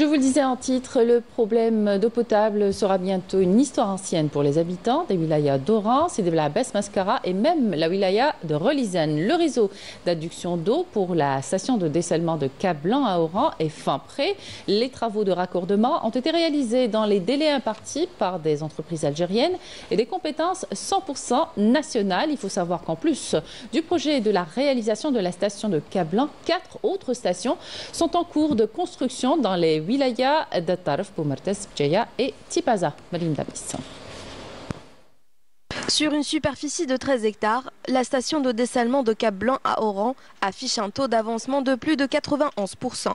Je vous le disais en titre, le problème d'eau potable sera bientôt une histoire ancienne pour les habitants des wilayas d'Oran, Sidi Bel Abbès, Mascara et même la wilaya de Relizane. Le réseau d'adduction d'eau pour la station de dessalement de Cap-Blanc à Oran est fin prêt. Les travaux de raccordement ont été réalisés dans les délais impartis par des entreprises algériennes et des compétences 100% nationales. Il faut savoir qu'en plus du projet de la réalisation de la station de Cap-Blanc, 4 autres stations sont en cours de construction dans les wilayas de Tarf, Boumertes, Bdjeya et Tipaza. Marine Damis. Sur une superficie de 13 hectares, la station de dessalement de Cap-Blanc à Oran affiche un taux d'avancement de plus de 91%.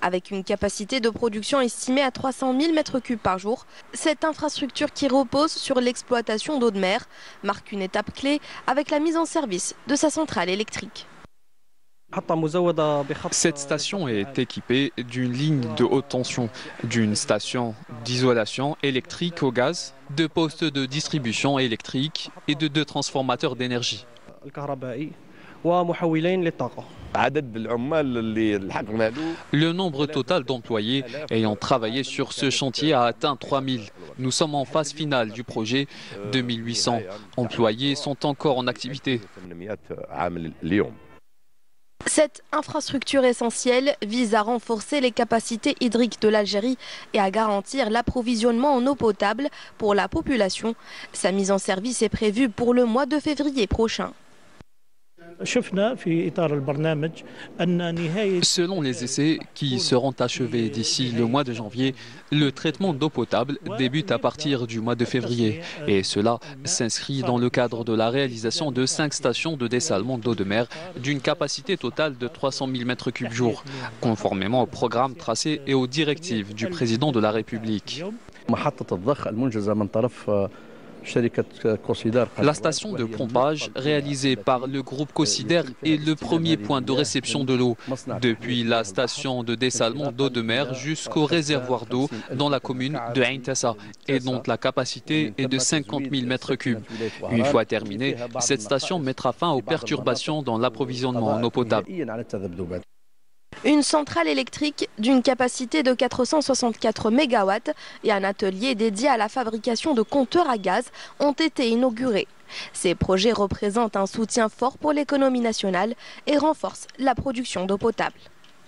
Avec une capacité de production estimée à 300 000 m3 par jour, cette infrastructure qui repose sur l'exploitation d'eau de mer marque une étape clé avec la mise en service de sa centrale électrique. Cette station est équipée d'une ligne de haute tension, d'une station d'isolation électrique au gaz, de postes de distribution électrique et de 2 transformateurs d'énergie. Le nombre total d'employés ayant travaillé sur ce chantier a atteint 3000. Nous sommes en phase finale du projet. 2800 employés sont encore en activité. Cette infrastructure essentielle vise à renforcer les capacités hydriques de l'Algérie et à garantir l'approvisionnement en eau potable pour la population. Sa mise en service est prévue pour le mois de février prochain. Selon les essais qui seront achevés d'ici le mois de janvier, le traitement d'eau potable débute à partir du mois de février. Et cela s'inscrit dans le cadre de la réalisation de 5 stations de dessalement d'eau de mer d'une capacité totale de 300 000 m3 jour, conformément au programme tracé et aux directives du président de la République. La station de pompage réalisée par le groupe Cosider est le premier point de réception de l'eau, depuis la station de dessalement d'eau de mer jusqu'au réservoir d'eau dans la commune de Ain Tassa, et dont la capacité est de 50 000 m3. Une fois terminée, cette station mettra fin aux perturbations dans l'approvisionnement en eau potable. Une centrale électrique d'une capacité de 464 MW et un atelier dédié à la fabrication de compteurs à gaz ont été inaugurés. Ces projets représentent un soutien fort pour l'économie nationale et renforcent la production d'eau potable.